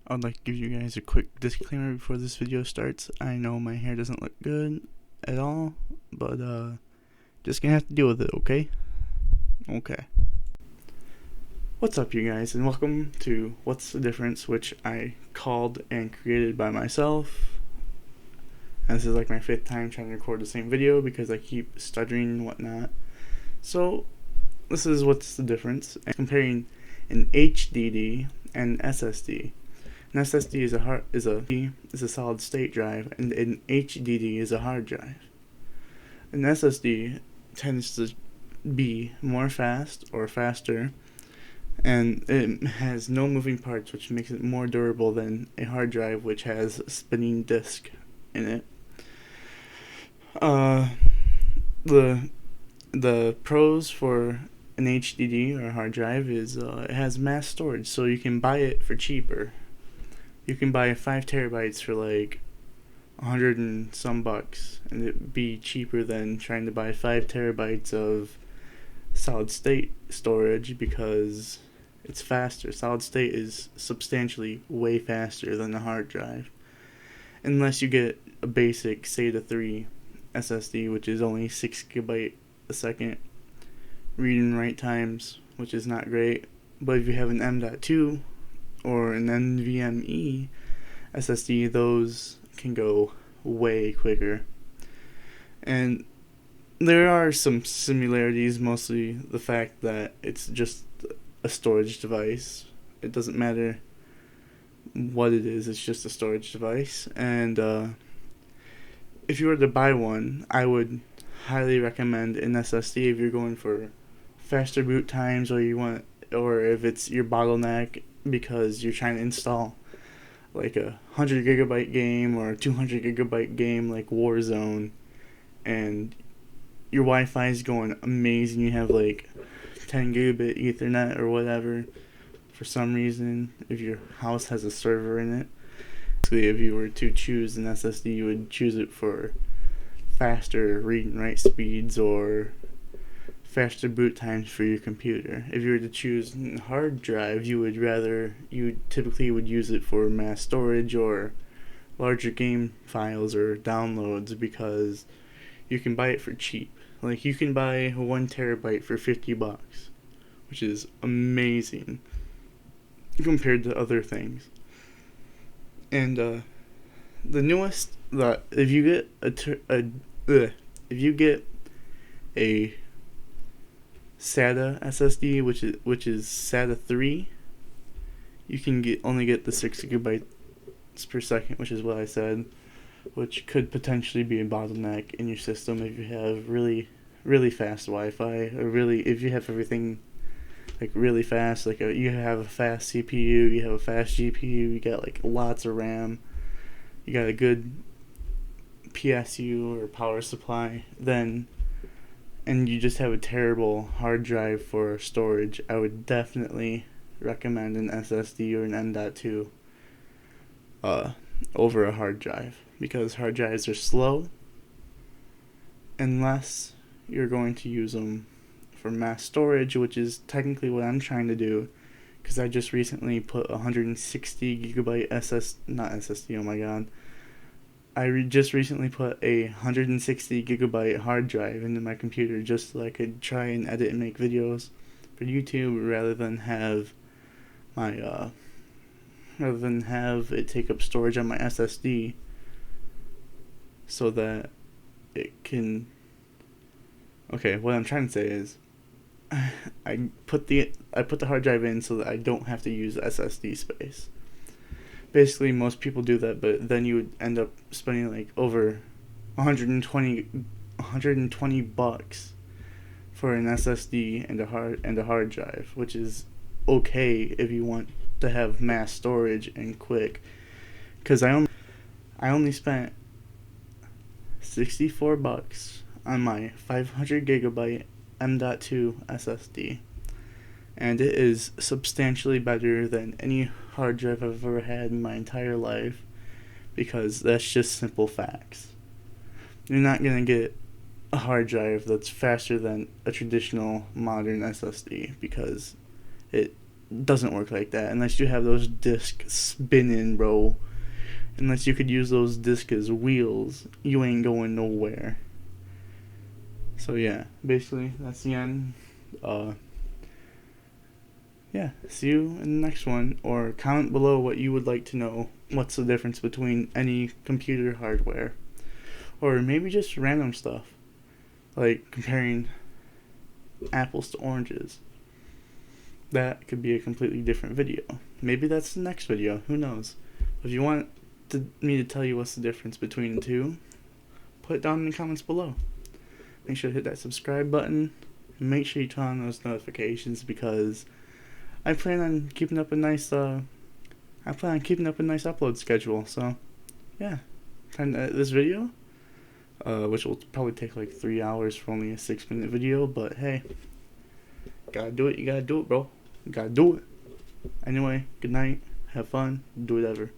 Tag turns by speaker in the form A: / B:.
A: I'd like to give you guys a quick disclaimer before this video starts. I know my hair doesn't look good at all, but just gonna have to deal with it, okay? Okay. What's up, you guys, and welcome to What's the Difference, which I called and created by myself. And this is like my 5th time trying to record the same video because I keep stuttering and whatnot. So, this is What's the Difference, and comparing an HDD and SSD. An SSD is a solid state drive, and an HDD is a hard drive. An SSD tends to be more fast or faster, and it has no moving parts, which makes it more durable than a hard drive, which has a spinning disk in it. The pros for an HDD or hard drive is it has mass storage, so you can buy it for cheaper. You can buy 5 terabytes for like $100 and some bucks, and it'd be cheaper than trying to buy 5 terabytes of solid state storage because it's faster. Solid state is substantially way faster than a hard drive, unless you get a basic SATA 3 SSD, which is only 6 GB a second read and write times, which is not great. But if you have an M.2 or an NVMe SSD, those can go way quicker. And there are some similarities, mostly the fact that it's just a storage device. It doesn't matter what it is, it's just a storage device. And if you were to buy one, I would highly recommend an SSD if you're going for faster boot times, or if it's your bottleneck because you're trying to install like a 100 gigabyte game or a 200 gigabyte game like Warzone, and your Wi-Fi is going amazing. You have like 10 gigabit Ethernet or whatever for some reason, if your house has a server in it. Basically, if you were to choose an SSD, you would choose it for faster read and write speeds or faster boot times for your computer. If you were to choose hard drive, you typically would use it for mass storage or larger game files or downloads, because you can buy it for cheap. Like, you can buy 1 terabyte for $50, which is amazing compared to other things. And if you get a SATA SSD, which is SATA 3, you can only get the 6 gigabytes per second, which is what I said, which could potentially be a bottleneck in your system if you have really, really fast Wi-Fi, or if you have everything like really fast, like you have a fast CPU, you have a fast GPU, you got like lots of RAM, you got a good PSU or power supply, and you just have a terrible hard drive for storage, I would definitely recommend an SSD or an M.2 over a hard drive, because hard drives are slow unless you're going to use them for mass storage, which is technically what I'm trying to do, because I just recently put 160 gigabyte not SSD, oh my god. I just recently put a 160 gigabyte hard drive into my computer just so I could try and edit and make videos for YouTube rather than have it take up storage on my SSD, so that it can. Okay, what I'm trying to say is, I put the hard drive in so that I don't have to use SSD space. Basically, most people do that, but then you would end up spending like over $120 for an SSD and a hard drive, which is okay if you want to have mass storage and quick. Because I only spent $64 on my 500 gigabyte M.2 SSD, and it is substantially better than any hard drive I've ever had in my entire life, because that's just simple facts. You're not going to get a hard drive that's faster than a traditional modern SSD, because it doesn't work like that unless you have those discs spinning, bro. Unless you could use those discs as wheels, you ain't going nowhere. So yeah, basically that's the end. Yeah, see you in the next one, or comment below what you would like to know. What's the difference between any computer hardware? Or maybe just random stuff, like comparing apples to oranges. That could be a completely different video. Maybe that's the next video, who knows. If you want me to tell you what's the difference between the two, put it down in the comments below. Make sure to hit that subscribe button, and make sure you turn on those notifications, because I plan on keeping up a nice upload schedule. So yeah, time to edit this video, which will probably take like 3 hours for only a 6-minute video, but hey, gotta do it, you gotta do it, bro. You gotta do it. Anyway, good night, have fun, do whatever.